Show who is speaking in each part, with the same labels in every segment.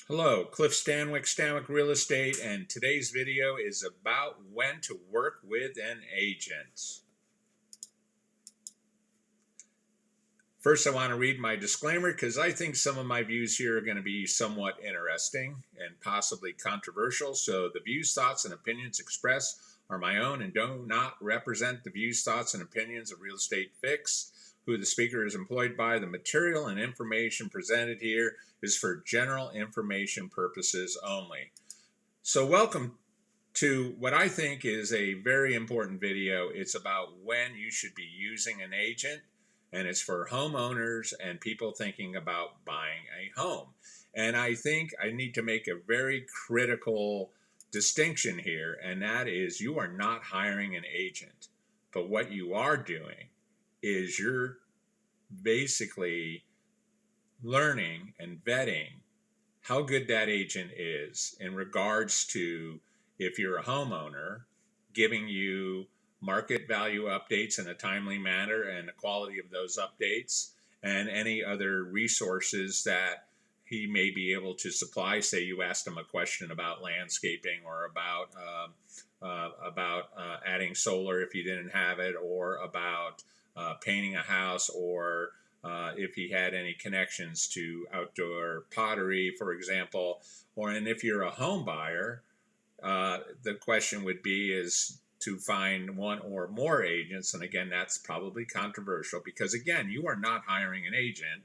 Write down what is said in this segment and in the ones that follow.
Speaker 1: Hello, Cliff Stanwick, Stanwick Real Estate, and today's video is about when to work with an agent. First, I want to read my disclaimer because I think some of my views here are going to be somewhat interesting and possibly controversial. So the views, thoughts, and opinions expressed are my own and do not represent the views, thoughts, and opinions of Real Estate Fix, who the speaker is employed by. The material and information presented here is for general information purposes only. So welcome to what I think is a very important video. It's about when you should be using an agent, and it's for homeowners and people thinking about buying a home. And I think I need to make a very critical distinction here, and that is you are not hiring an agent, but what you are doing is you're basically learning and vetting how good that agent is in regards to, if you're a homeowner, giving you market value updates in a timely manner and the quality of those updates and any other resources that he may be able to supply. Say you asked him a question about landscaping or about adding solar if you didn't have it, or about painting a house, or if he had any connections to outdoor pottery, for example. And if you're a home buyer, the question would be is to find one or more agents. And again, that's probably controversial because, again, you are not hiring an agent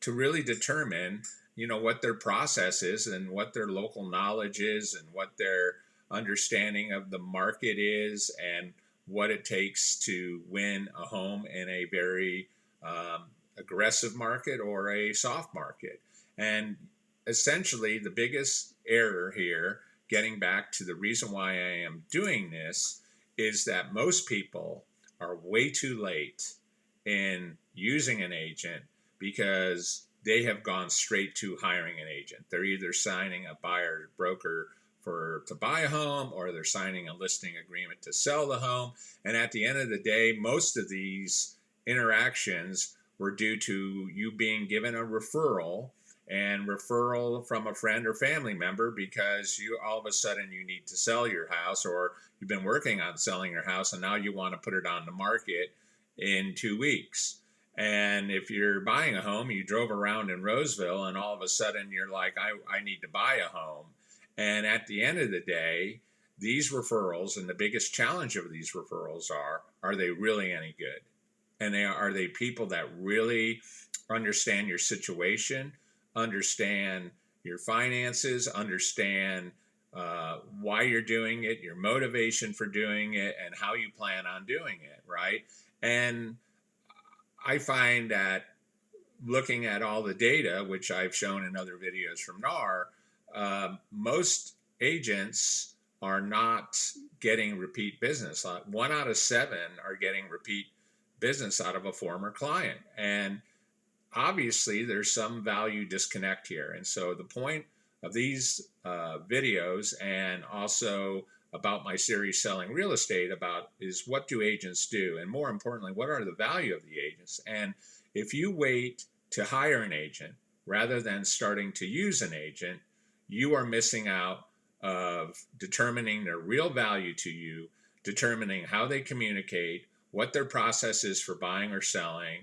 Speaker 1: to really determine, what their process is and what their local knowledge is and what their understanding of the market is and what it takes to win a home in a very aggressive market or a soft market. And essentially, the biggest error here, getting back to the reason why I am doing this, is that most people are way too late in using an agent because they have gone straight to hiring an agent. They're either signing a buyer broker to buy a home, or they're signing a listing agreement to sell the home. And at the end of the day, most of these interactions were due to you being given a referral from a friend or family member because you all of a sudden you need to sell your house, or you've been working on selling your house and now you want to put it on the market in 2 weeks. And if you're buying a home, you drove around in Roseville and all of a sudden you're like, I need to buy a home. And at the end of the day, these referrals, and the biggest challenge of these referrals are they really any good? And are they people that really understand your situation, understand your finances, understand why you're doing it, your motivation for doing it, and how you plan on doing it, right? And I find that looking at all the data, which I've shown in other videos from NAR, most agents are not getting repeat business. 1 out of 7 are getting repeat business out of a former client. And obviously there's some value disconnect here. And so the point of these videos, and also about my series Selling Real Estate, is what do agents do? And more importantly, what are the value of the agents? And if you wait to hire an agent rather than starting to use an agent, you are missing out of determining their real value to you, determining how they communicate, what their process is for buying or selling,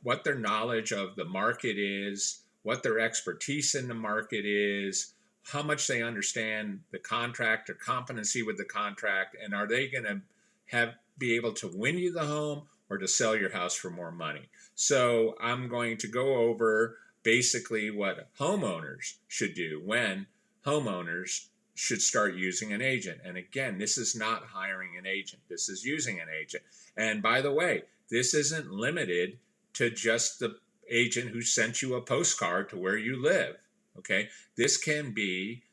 Speaker 1: what their knowledge of the market is, what their expertise in the market is, how much they understand the contract or competency with the contract, and are they going to be able to win you the home or to sell your house for more money. So I'm going to go over basically what homeowners should do when homeowners should start using an agent. And again, this is not hiring an agent. This is using an agent. And by the way, this isn't limited to just the agent who sent you a postcard to where you live. Okay, this can be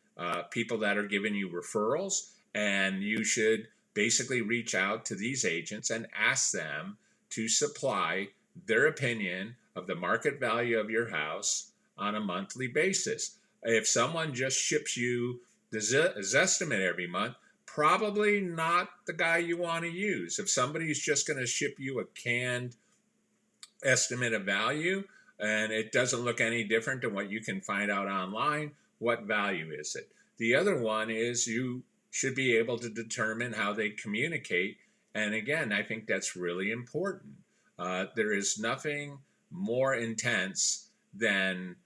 Speaker 1: people that are giving you referrals, and you should basically reach out to these agents and ask them to supply their opinion of the market value of your house on a monthly basis. If someone just ships you the Zestimate every month, probably not the guy you want to use. If somebody's just going to ship you a canned estimate of value, and it doesn't look any different than what you can find out online, what value is it? The other one is you should be able to determine how they communicate. And again, I think that's really important. There is nothing more intense than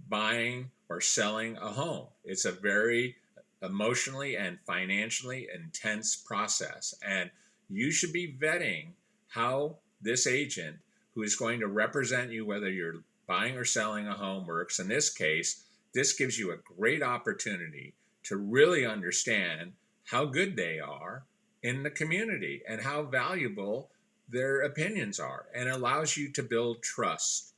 Speaker 1: buying or selling a home. It's a very emotionally and financially intense process. And you should be vetting how this agent who is going to represent you, whether you're buying or selling a home, works. In this case, this gives you a great opportunity to really understand how good they are in the community and how valuable their opinions are, and allows you to build trust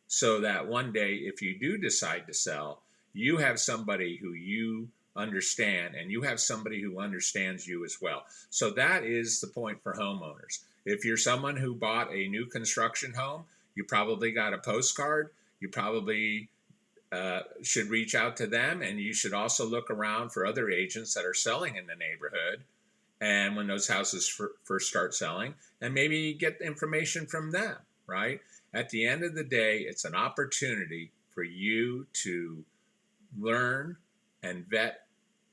Speaker 1: so that one day, if you do decide to sell, you have somebody who you understand and you have somebody who understands you as well. So that is the point for homeowners. If you're someone who bought a new construction home, you probably got a postcard. You probably should reach out to them, and you should also look around for other agents that are selling in the neighborhood. And when those houses first start selling, and maybe get information from them, right? At the end of the day, it's an opportunity for you to learn and vet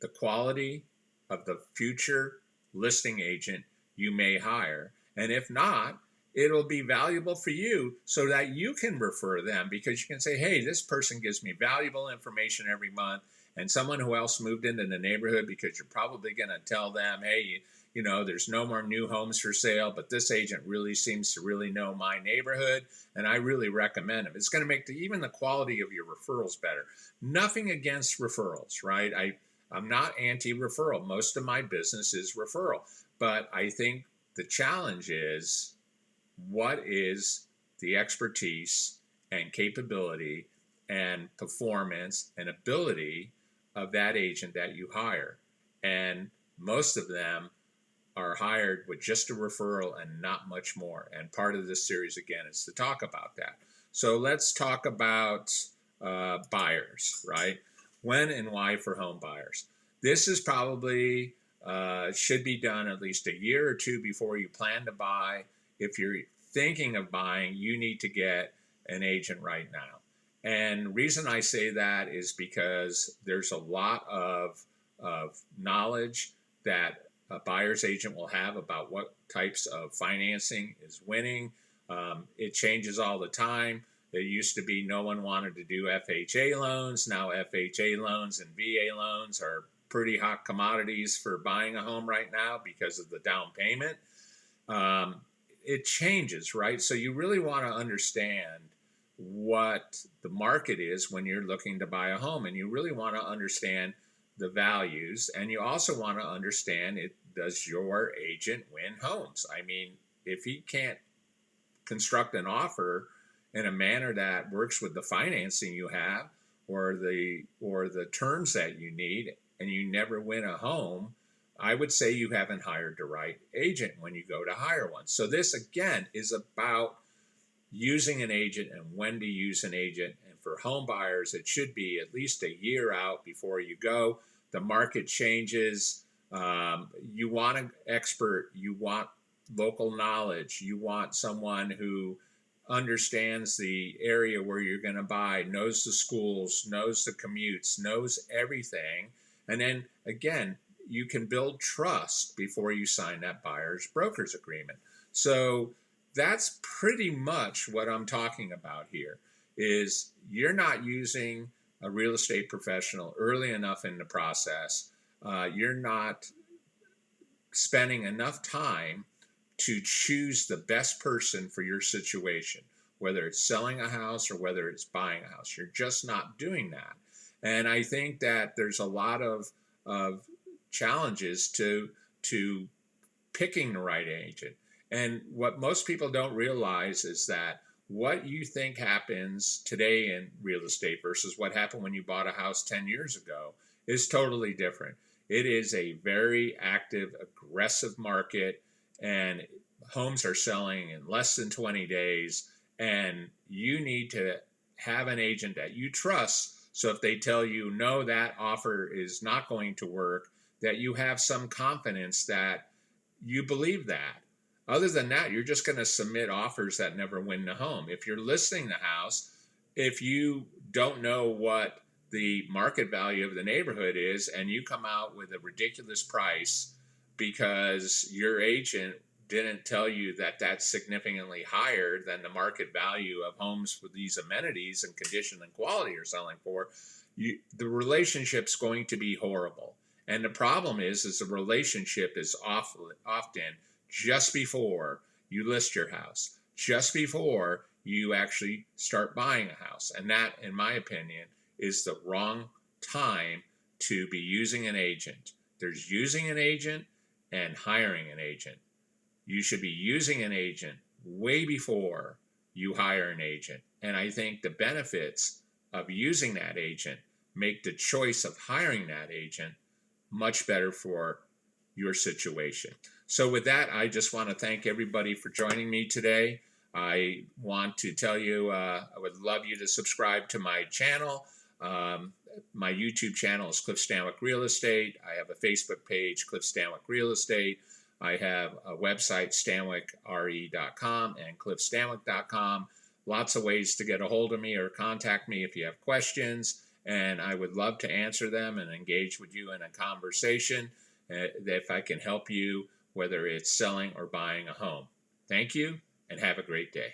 Speaker 1: the quality of the future listing agent you may hire. And if not, it'll be valuable for you so that you can refer them, because you can say, hey, this person gives me valuable information every month. And someone who else moved into the neighborhood, because you're probably going to tell them, hey, you know, there's no more new homes for sale, but this agent really seems to really know my neighborhood, and I really recommend him. It's going to make even the quality of your referrals better. Nothing against referrals, right? I'm not anti-referral. Most of my business is referral. But I think the challenge is, what is the expertise and capability and performance and ability of that agent that you hire? And most of them are hired with just a referral and not much more. And part of this series, again, is to talk about that. So let's talk about buyers, right? When and why for home buyers. This is probably should be done at least a year or two before you plan to buy. If you're thinking of buying, you need to get an agent right now. And the reason I say that is because there's a lot of knowledge that a buyer's agent will have about what types of financing is winning. It changes all the time. There used to be no one wanted to do FHA loans. Now FHA loans and VA loans are pretty hot commodities for buying a home right now because of the down payment. It changes, right? So you really want to understand what the market is when you're looking to buy a home, and you really want to understand the values, and you also want to understand, does your agent win homes? I mean, if he can't construct an offer in a manner that works with the financing you have or the terms that you need, and you never win a home, I would say you haven't hired the right agent when you go to hire one. So this, again, is about using an agent and when to use an agent. And for home buyers, it should be at least a year out before you go. The market changes. You want an expert. You want local knowledge. You want someone who understands the area where you're going to buy, knows the schools, knows the commutes, knows everything. And then, again, you can build trust before you sign that buyer's broker's agreement. So that's pretty much what I'm talking about here, is you're not using a real estate professional early enough in the process. You're not spending enough time to choose the best person for your situation, whether it's selling a house or whether it's buying a house. You're just not doing that. And I think that there's a lot of challenges to picking the right agent. And what most people don't realize is that what you think happens today in real estate versus what happened when you bought a house 10 years ago is totally different. It is a very active, aggressive market, and homes are selling in less than 20 days. And you need to have an agent that you trust. So if they tell you, no, that offer is not going to work, that you have some confidence that you believe that. Other than that, you're just going to submit offers that never win the home. If you're listing the house, if you don't know what the market value of the neighborhood is, and you come out with a ridiculous price because your agent didn't tell you that that's significantly higher than the market value of homes with these amenities and condition and quality are selling for, the relationship's going to be horrible. And the problem is the relationship is often just before you list your house, just before you actually start buying a house. And that, in my opinion, is the wrong time to be using an agent. There's using an agent and hiring an agent. You should be using an agent way before you hire an agent. And I think the benefits of using that agent make the choice of hiring that agent much better for your situation. So with that, I just want to thank everybody for joining me today. I want to tell you, I would love you to subscribe to my channel. My YouTube channel is Cliff Stanwick Real Estate. I have a Facebook page, Cliff Stanwick Real Estate. I have a website, stanwickre.com and cliffstanwick.com. Lots of ways to get a hold of me or contact me if you have questions, and I would love to answer them and engage with you in a conversation if I can help you, whether it's selling or buying a home. Thank you, and have a great day.